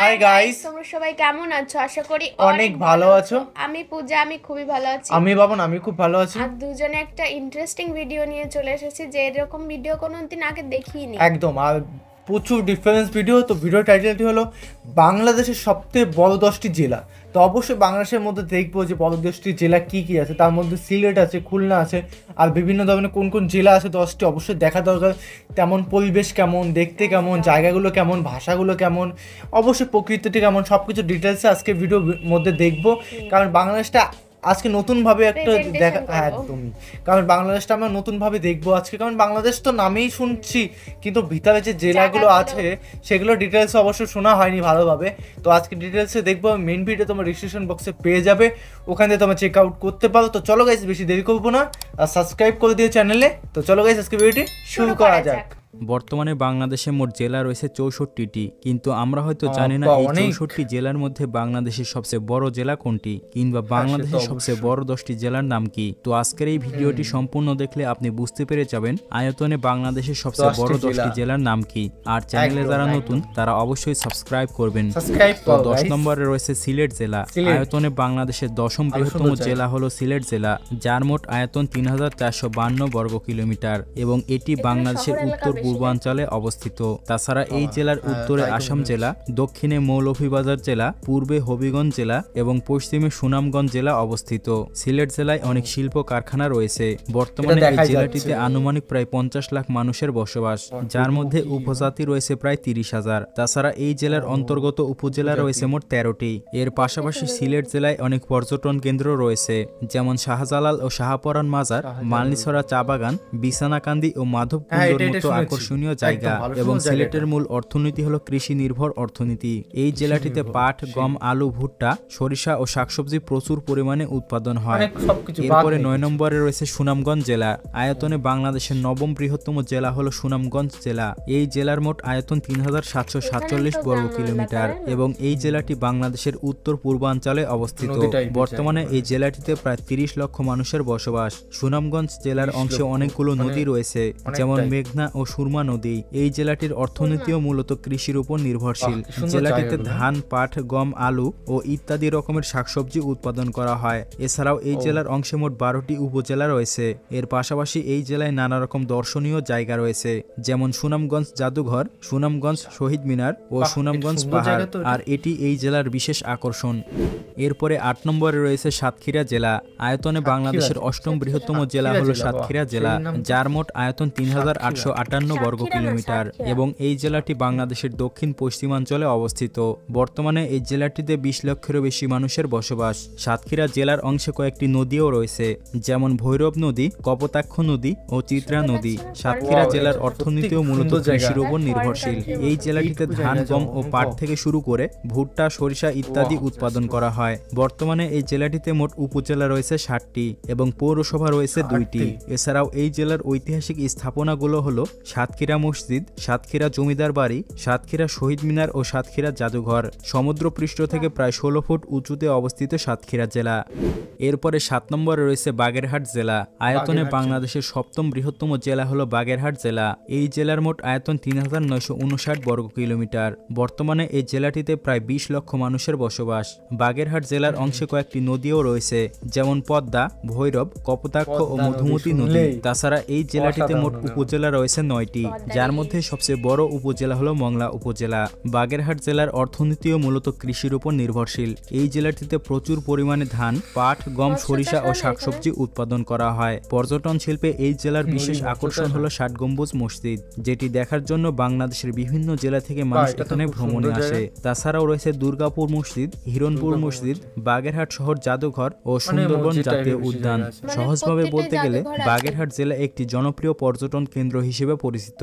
Hi guys, তোমরা সবাই কেমন আছো? আশা করি অনেক ভালো আছো। আমি পূজা, আমি খুবই ভালো আছি। আমি বাবন, আমি খুব ভালো আছি। আর দুজনে একটা ইন্টারেস্টিং ভিডিও নিয়ে চলে এসেছি, যে এরকম ভিডিও কোনোদিন আগে দেখিনি। একদম, আর প্রচুর ডিফারেন্স ভিডিও। তো ভিডিও টাইটেলটি হলো বাংলাদেশের সবথেকে বড় 10টি জেলা। তো অবশ্যই বাংলাদেশের মধ্যে দেখবো যে বড় 10টি জেলা কী কী আছে। তার মধ্যে সিলেট আছে, খুলনা আছে, আর বিভিন্ন ধরনের কোন কোন জেলা আছে 10টি অবশ্যই দেখা দরকার। তেমন পরিবেশ কেমন, দেখতে কেমন, জায়গাগুলো কেমন, ভাষাগুলো কেমন, অবশ্যই প্রকৃতিটি কেমন, সব কিছু ডিটেলসে আজকে ভিডিওর মধ্যে দেখবো। কারণ বাংলাদেশটা আজকে নতুনভাবে একটা দেখা, হ্যাঁ একদমই, কারণ বাংলাদেশটা আমরা নতুনভাবে দেখবো আজকে। কারণ বাংলাদেশ তো নামেই শুনছি, কিন্তু ভিতরে যে জেলাগুলো আছে সেগুলো ডিটেলসে অবশ্য শোনা হয়নি ভালোভাবে। তো আজকে ডিটেলসে দেখবো, মেন ভিডিও তোমার ডিসক্রিপশন বক্সে পেয়ে যাবে, ওখান থেকে তোমরা চেক আউট করতে পারো। তো চলো গাইস, বেশি দেরি করবো না, আর সাবস্ক্রাইব করে দিও চ্যানেলে। তো চলো গাইস, আজকে ভিডিওটি শুরু করা যাক। বর্তমানে বাংলাদেশে মোট জেলা রয়েছে 64টি, কিন্তু আমরা হয়তো জানি না এই 64টি জেলার মধ্যে বাংলাদেশের সবচেয়ে বড় জেলা কোনটি, কিংবা বাংলাদেশের সবচেয়ে বড় 10টি জেলার নাম কি। তো আজকের এই ভিডিওটি সম্পূর্ণ দেখলে আপনি বুঝতে পেরে যাবেন আয়তনে বাংলাদেশের সবচেয়ে বড় 10টি জেলার নাম কি। আর চ্যানেলে যারা নতুন তারা অবশ্যই সাবস্ক্রাইব করবেন। তো 10 নম্বরে রয়েছে সিলেট জেলা। আয়তনে বাংলাদেশের 10ম বৃহত্তম জেলা হলো সিলেট জেলা, যার মোট আয়তন 3452 বর্গ কিলোমিটার, এবং এটি বাংলাদেশের উত্তর পূর্বাঞ্চলে অবস্থিত। তাছাড়া এই জেলার উত্তরে আসাম জেলা, দক্ষিণে মৌলভীবাজার জেলা, পূর্বে হবিগঞ্জ জেলা এবং পশ্চিমে সুনামগঞ্জ জেলা অবস্থিত। সিলেট জেলায় অনেক শিল্প কারখানা রয়েছে। বর্তমানে এই জেলাটিতে আনুমানিক প্রায় 50 লাখ মানুষের বসবাস, যার মধ্যে উপজাতি রয়েছে প্রায় 30,000। তাছাড়া এই জেলার অন্তর্গত উপজেলা রয়েছে মোট 13টি। এর পাশাপাশি সিলেট জেলায় অনেক পর্যটন কেন্দ্র রয়েছে, যেমন শাহজালাল ও শাহপরান মাজার, মালনীছড়া চা বাগান, বিছানাকান্দি ও মাধবকুণ্ডর মতো আকর্ষণীয় জায়গা। এবং সিলেটের মূল অর্থনীতি হলো কৃষি নির্ভর অর্থনীতি। এই জেলাটিতে পাট, গম, আলু, ভুট্টা, সরিষা ও শাকসবজি প্রচুর পরিমাণে উৎপাদন হয়। এরপরে 9 নম্বরে রয়েছে সুনামগঞ্জ জেলা। আয়তনে বাংলাদেশের 9ম বৃহত্তম জেলা হলো সুনামগঞ্জ জেলা। এই জেলার মোট আয়তন 3747 বর্গ কিলোমিটার, এবং এই জেলাটি বাংলাদেশের উত্তর পূর্বাঞ্চলে অবস্থিত। বর্তমানে এই জেলাটিতে প্রায় 30 লক্ষ মানুষের বসবাস। সুনামগঞ্জ জেলার অংশে অনেকগুলো নদী রয়েছে, যেমন মেঘনা ও সুরমা নদী। এই জেলাটির অর্থনীতিও মূলত কৃষির উপর নির্ভরশীল। জেলাটিতে ধান, পাট, গম, আলু ও ইত্যাদি রকমের শাকসবজি উৎপাদন করা হয়। এছাড়াও এই জেলার অংশে মোট 12টি উপজেলা রয়েছে। এর পাশাপাশি এই জেলায় নানা রকম দর্শনীয় জায়গা রয়েছে, যেমন সুনামগঞ্জ জাদুঘর, সুনামগঞ্জ শহীদ মিনার ও সুনামগঞ্জ পাহাড়, আর এটি এই জেলার বিশেষ আকর্ষণ। এরপরে 8 নম্বরে রয়েছে সাতক্ষীরা জেলা। আয়তনে বাংলাদেশের 8ম বৃহত্তম জেলা হলো সাতক্ষীরা জেলা, যার মোট আয়তন 3858 বর্গ কিলোমিটার, এবং এই জেলাটি বাংলাদেশের দক্ষিণ পশ্চিমাঞ্চলে অবস্থিত। বর্তমানে এই জেলাটিতে 20 লক্ষেরও বেশি মানুষের বসবাস। সাতক্ষীরা জেলার অংশে কয়েকটি নদীও রয়েছে, যেমন ভৈরব নদী, কপোতাক্ষ নদী ও চিত্রা নদী। সাতক্ষীরা জেলার অর্থনীতিও মূলত কৃষির উপর নির্ভরশীল। এই জেলাটিতে ধান, গম ও পাট থেকে শুরু করে ভুট্টা, সরিষা ইত্যাদি উৎপাদন করা হয়। বর্তমানে এই জেলাটিতে মোট উপজেলা রয়েছে 60টি এবং পৌরসভা রয়েছে 2টি। এছাড়াও এই জেলার ঐতিহাসিক স্থাপনাগুলো হলো সাতক্ষীরা মসজিদ, সাতক্ষীরা জমিদার বাড়ি, সাতক্ষীরা শহীদ মিনার ও সাতক্ষীরা জাদুঘর। সমুদ্রপৃষ্ঠ থেকে প্রায় 16 ফুট উঁচুতে অবস্থিত সাতক্ষীরা জেলা। এরপরে 7 নম্বরে রয়েছে বাগেরহাট জেলা। আয়তনে বাংলাদেশের 7ম বৃহত্তম জেলা হলো বাগেরহাট জেলা। এই জেলার মোট আয়তন 3959 বর্গ কিলোমিটার। বর্তমানে এই জেলাটিতে প্রায় 20 লক্ষ মানুষের বসবাস। বাগেরহাট জেলার অংশে কয়েকটি নদীও রয়েছে, যেমন পদ্মা, ভৈরব, কপোতাক্ষ ও মধুমতি নদী। তাছাড়া এই জেলাটিতে মোট উপজেলা রয়েছে 9টি, যার মধ্যে সবচেয়ে বড় উপজেলা হলো মংলা উপজেলা। বাগেরহাট জেলার অর্থনীতিও মূলত কৃষির উপর নির্ভরশীল। এই জেলাটিতে প্রচুর পরিমাণে ধান, পাট, গম, সরিষা ও শাকসবজি উৎপাদন করা হয়। পর্যটন শিল্পে এই জেলার বিশেষ আকর্ষণ হলো 60 গম্বুজ মসজিদ, যেটি দেখার জন্য বাংলাদেশের বিভিন্ন জেলা থেকে মানুষ এখানে ভ্রমণে আসে। তাছাড়াও রয়েছে দুর্গাপুর মসজিদ, হিরণপুর মসজিদ, বাগেরহাট শহর জাদুঘর ও সুন্দরবন জাতীয় উদ্যান। সহজভাবে বলতে গেলে বাগেরহাট জেলা একটি জনপ্রিয় পর্যটন কেন্দ্র হিসেবে পরিচিত।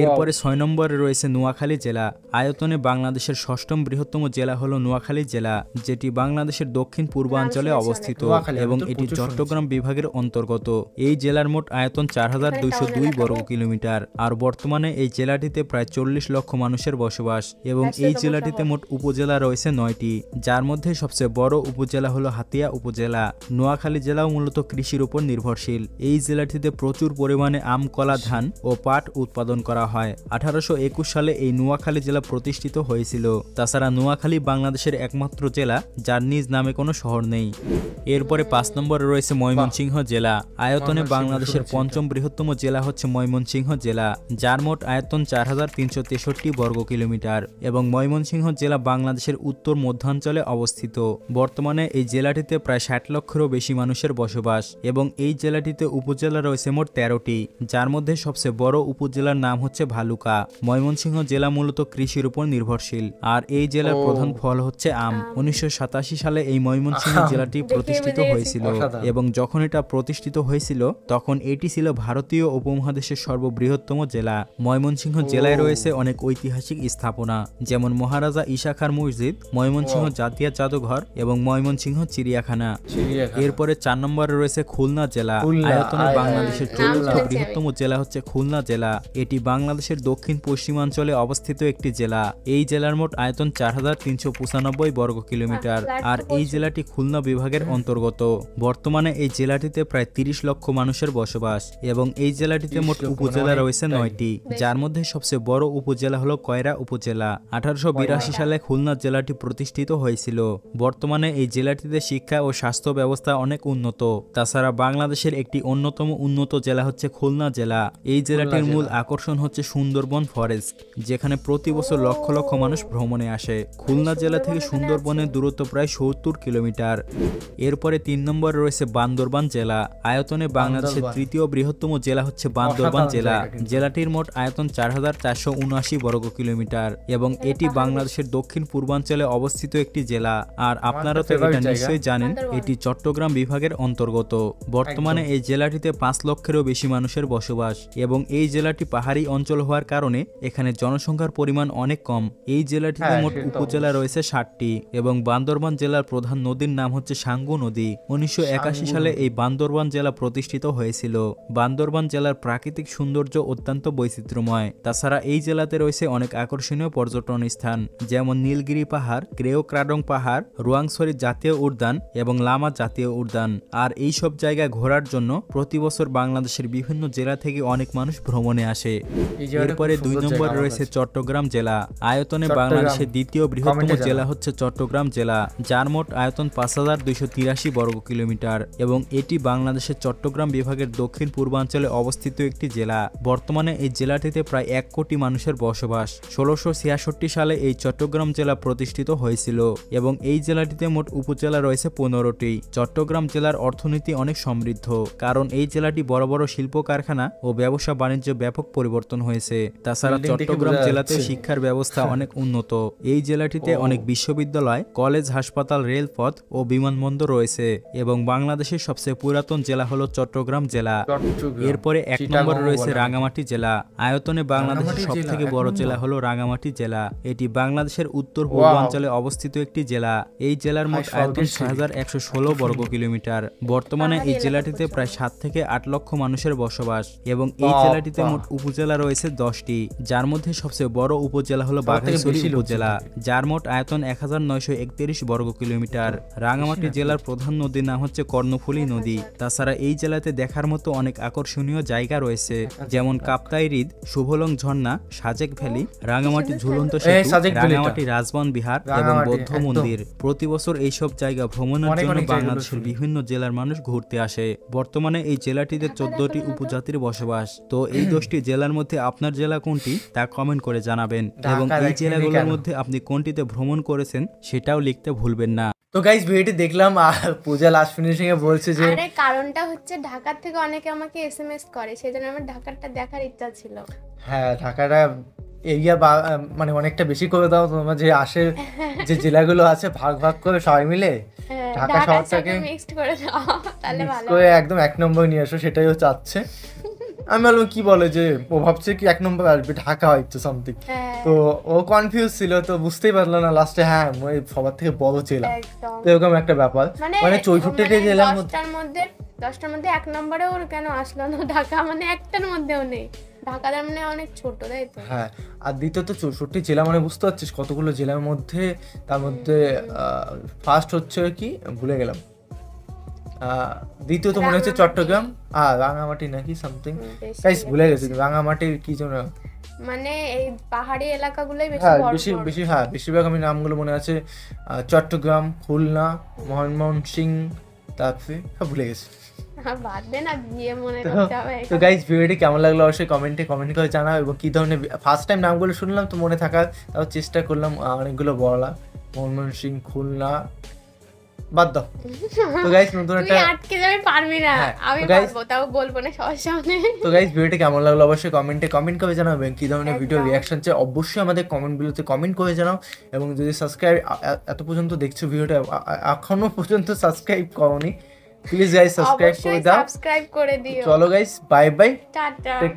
এরপরে 6 নম্বরে রয়েছে নোয়াখালী জেলা। আয়তনে বাংলাদেশের 6ম বৃহত্তম জেলা হলো নোয়াখালী জেলা, যেটি বাংলাদেশের দক্ষিণ পূর্বাঞ্চলে অবস্থিত এবং এটি চট্টগ্রাম বিভাগের অন্তর্গত। এই জেলার মোট আয়তন 4202 বর্গ কিলোমিটার, আর বর্তমানে এই জেলাটিতে প্রায় 40 লক্ষ মানুষের বসবাস। এবং এই জেলাটিতে মোট উপজেলা রয়েছে 9টি, যার মধ্যে সবচেয়ে বড় উপজেলা হলো হাতিয়া উপজেলা। নোয়াখালী জেলাও মূলত কৃষির উপর নির্ভরশীল। এই জেলাটিতে প্রচুর পরিমাণে আম, কলা, ধান ও পাট উৎপাদন করা হয়। 1821 সালে এই নোয়াখালী জেলা প্রতিষ্ঠিত হয়েছিল। তাছাড়া নোয়াখালী বাংলাদেশের একমাত্র জেলা যার নিজ নামে কোনো শহর নেই। এরপরে 5 নম্বরে রয়েছে ময়মনসিংহ জেলা। আয়তনে বাংলাদেশের পঞ্চম বৃহত্তম জেলা হচ্ছে ময়মনসিংহ জেলা, যার মোট আয়তন 4363 বর্গ কিলোমিটার এবং ময়মনসিংহ জেলা বাংলাদেশের উত্তর মধ্যাঞ্চলে অবস্থিত। বর্তমানে এই জেলাটিতে প্রায় 60 লক্ষেরও বেশি মানুষের বসবাস এবং এই জেলাটিতে উপজেলা রয়েছে মোট 13টি, যার মধ্যে সবচেয়ে বড় উপজেলার নাম হচ্ছে ভালুকা। ময়মনসিংহ জেলা মূলত কৃষির উপর নির্ভরশীল আর এই জেলার প্রধান ফল হচ্ছে আম। 1987 সালে এই ময়মনসিংহ জেলাটি প্রতিষ্ঠিত হয়েছিল এবং যখন এটা প্রতিষ্ঠিত হয়েছিল তখন এটি ছিল ভারতীয় উপমহাদেশের সর্ববৃহত্তম জেলা। ময়মনসিংহ জেলায় রয়েছে অনেক ঐতিহাসিক স্থাপনা, যেমন মহারাজা ঈশা খাঁর মসজিদ, ময়মনসিংহ জাতীয় জাদুঘর এবং ময়মনসিংহ চিড়িয়াখানা। এরপরে 4 নম্বরে রয়েছে খুলনা জেলা। আয়তনে বাংলাদেশের 4র্থ বৃহত্তম জেলা হচ্ছে খুলনা জেলা। এটি বাংলাদেশের দক্ষিণ পশ্চিমাঞ্চলে অবস্থিত একটি জেলা। এই জেলার মোট আয়তন 4395 বর্গ কিলোমিটার আর এই জেলাটি খুলনা বিভাগের অন্তর্গত। বর্তমানে এই জেলাটিতে প্রায় 30 লক্ষ মানুষের বসবাস এবং এই জেলাটিতে মোট উপজেলা রয়েছে 9টি, যার মধ্যে সবচেয়ে বড় উপজেলা হলো কয়রা উপজেলা। 1882 সালে খুলনা জেলাটি প্রতিষ্ঠিত হয়েছিল। বর্তমানে এই জেলাটিতে শিক্ষা ও স্বাস্থ্য ব্যবস্থা অনেক উন্নত। তাছাড়া বাংলাদেশের একটি অন্যতম উন্নত জেলা হচ্ছে খুলনা জেলা। এই জেলাটির মূল আকর্ষণ হচ্ছে সুন্দরবন ফরেস্ট, যেখানে প্রতি বছর লক্ষ লক্ষ মানুষ ভ্রমণে আসে। খুলনা জেলা থেকে সুন্দরবনের দূরত্ব প্রায় 70 কিলোমিটার। এরপরে 3 নম্বরে রয়েছে বান্দরবান জেলা। আয়তনে বাংলাদেশের 3য় বৃহত্তম জেলা হচ্ছে বান্দরবান জেলা। জেলাটির মোট আয়তন 4479 বর্গ কিলোমিটার এবং এটি বাংলাদেশের দক্ষিণ পূর্বাঞ্চলে অবস্থিত একটি জেলা। আর আপনারা তো এটা নিশ্চয়ই জানেন, এটি চট্টগ্রাম বিভাগের অন্তর্গত। বর্তমানে এই জেলাটিতে 5 লক্ষেরও বেশি মানুষের বসবাস এবং এই জেলাটি পাহাড়ি অঞ্চল হওয়ার কারণে এখানে জনসংখ্যার পরিমাণ অনেক কম। এই জেলাটিতে মোট উপজেলা রয়েছে 60টি এবং বান্দরবান জেলার প্রধান নদীর নাম হচ্ছে সাঙ্গু নদী। 1981 সালে এই বান্দরবান জেলা প্রতিষ্ঠিত হয়েছিল। বান্দরবান জেলার প্রাকৃতিক সৌন্দর্য অত্যন্ত বৈচিত্র্যময়। তাছাড়া এই জেলাতে রয়েছে অনেক আকর্ষণীয় পর্যটন স্থান, যেমন নীলগিরি পাহাড়, ক্রেওক্রাডং পাহাড়, রোয়াংছড়ি জাতীয় উদ্যান এবং লামা জাতীয় উদ্যান। আর এই সব জায়গা ঘোরার জন্য প্রতি বছর বাংলাদেশের বিভিন্ন জেলা থেকে অনেক মানুষ ভ্রমণে আসে। এরপরে 2 নম্বরে রয়েছে চট্টগ্রাম জেলা। আয়তনে বাংলাদেশের 2য় বৃহত্তম জেলা হচ্ছে চট্টগ্রাম জেলা, যার মোট আয়তন 5283 বর্গ কিলোমিটার এবং এটি বাংলাদেশের চট্টগ্রাম বিভাগের দক্ষিণ পূর্বাঞ্চলে অবস্থিত একটি জেলা। বর্তমানে এই জেলাটিতে প্রায় 1 কোটি মানুষের বসবাস। 1666 সালে এই চট্টগ্রাম জেলা প্রতিষ্ঠিত হয়েছিল এবং এই জেলাটিতে মোট উপজেলা রয়েছে 15টি। চট্টগ্রাম জেলার অর্থনীতি অনেক সমৃদ্ধ, কারণ এই জেলাটি বড় বড় শিল্প কারখানা ও ব্যবসা বাণিজ্য ব্যাপক পরিবর্তন হয়েছে। তাছাড়া চট্টগ্রাম জেলাতে শিক্ষার ব্যবস্থা অনেক উন্নত। এই জেলাটিতে অনেক বিশ্ববিদ্যালয়, কলেজ, হাসপাতাল, রেলপথ ও বিমানবন্দর রয়েছে এবং বাংলাদেশের সবচেয়ে পুরাতন জেলা হলো চট্টগ্রাম জেলা। এরপরে 1 নম্বরে রয়েছে রাঙ্গামাটি জেলা। আয়তনে বাংলাদেশের সবথেকে বড় জেলা হলো রাঙ্গামাটি জেলা। এটি বাংলাদেশের উত্তর পূর্বাঞ্চলে অবস্থিত একটি জেলা। এই জেলার মোট আয়তন 6116 বর্গ কিলোমিটার। বর্তমানে এই জেলাটিতে প্রায় 7 থেকে 8 লক্ষ মানুষের বসবাস এবং এই জেলাটিতে মোট উপজেলা রয়েছে 10টি, যার মধ্যে সবচেয়ে বড় উপজেলা হলো বাঘাইছড়ি উপজেলা, যার মোট আয়তন 1931 বর্গ কিলোমিটার। রাঙ্গামাটি জেলার প্রধান নদীর নাম হচ্ছে কর্ণফুলী নদী। তাছাড়া এই জেলাতে দেখার মতো অনেক আকর্ষণীয় জায়গা রয়েছে, যেমন কাপ্তাই হ্রদ, শুভলং ঝর্ণা, সাজেক ভ্যালি, রাঙ্গামাটি ঝুলন্ত সেতু, রাঙ্গামাটি রাজবন বিহার এবং বৌদ্ধ মন্দির। প্রতি বছর এইসব জায়গা ভ্রমণের জন্য বাংলাদেশের বিভিন্ন জেলার মানুষ ঘুরতে আসে। বর্তমানে এই জেলাটিতে 14টি উপজাতির বসবাস। তো এই 10টি জেলার মধ্যে আপনার জেলা কোনটি তা কমেন্ট করে জানাবেন এবং এই জেলাগুলোর মধ্যে আপনি কোনটিতে ভ্রমণ করেছেন সেটাও লিখতে ভুলবেন না। তো গাইস ভিডিওটি দেখলাম আর পূজা লাস্ট ফিনিশিং এ বলছে যে আরে কারণটা হচ্ছে ঢাকা থেকে অনেকে আমাকে এসএমএস করে, সেজন্য আমার ঢাকাটা দেখার ইচ্ছা ছিল। হ্যাঁ, ঢাকাটা এরিয়া মানে অনেকটা বেশি করে দাও তোমরা, যে আশের যে জেলাগুলো আছে ভাগ ভাগ করে সবাই মিলে ঢাকা শহরটাকে মিক্সড করে দাও, তাহলে ভালো করে একদম 1 নম্বর নিয়ে আসো, সেটাই ও চাচ্ছে। আমি বললাম কি বলে যে ও ভাবছে কি 1 নম্বর আসবে ঢাকা হয়তো সামথিং, তো ও কনফিউজ ছিল, তো বুঝতেই পারলো না লাস্টে। হ্যাঁ, সবার থেকে বড় জেলা, তো এরকম একটা ব্যাপার। মানে 64টি জেলার মধ্যে 10টার মধ্যে 1 নম্বরে ওর কেন আসলো না ঢাকা? মানে একটার মধ্যেও নেই ঢাকা, তার মানে অনেক ছোট, তাই তো? হ্যাঁ, আর দ্বিতীয়ত 64টি জেলা মানে বুঝতে পারছিস কতগুলো জেলার মধ্যে। তার মধ্যে ফার্স্ট হচ্ছে কি ভুলে গেলাম, দ্বিতীয়ত মনে হচ্ছে চট্টগ্রাম, রাঙামাটি নাকি সামথিং, গাইস ভুলে গেছি রাঙামাটির কি যেন, মানে এই পাহাড়ি এলাকাগুলোই বেশি হ্যাঁ বড় বেশি বড়। বেশি হ্যাঁ বেশিরভাগ আমি নামগুলো মনে আছে, চট্টগ্রাম, খুলনা, ময়মনসিংহ, তারপরে সব ভুলে গেছি। বাদ দে না, গিয়ে মনে করতে হবে। তো গাইস ভিডিওটি কেমন লাগলো অবশ্যই কমেন্ট করে জানাও, এবং কি ধরনের ফার্স্ট টাইম নামগুলো শুনলাম তো মনে থাকার, তাও চেষ্টা করলাম অনেকগুলো বলা, ময়মনসিংহ, খুলনা, বাদ দাও। তো গাইস নতুন একটা, তুই আটকে যাবে, পারবি না। হ্যাঁ, আমি তো guys- পারবো, তাও বলবো না সবার সামনে। তো গাইস ভিডিওটি কেমন লাগলো অবশ্যই কমেন্ট করে জানাও, এবং কি ধরনের ভিডিও একদম। রিয়াকশন চাই অবশ্যই আমাদের কমেন্টগুলোতে কমেন্ট করে জানাও, এবং যদি সাবস্ক্রাইব এত পর্যন্ত দেখছো ভিডিওটা এখনো পর্যন্ত সাবস্ক্রাইব করোনি, প্লিজ গাইস সাবস্ক্রাইব করে অবশ্যই দাও। সাবস্ক্রাইব করে দিও। চলো guys, bye bye, tata. Take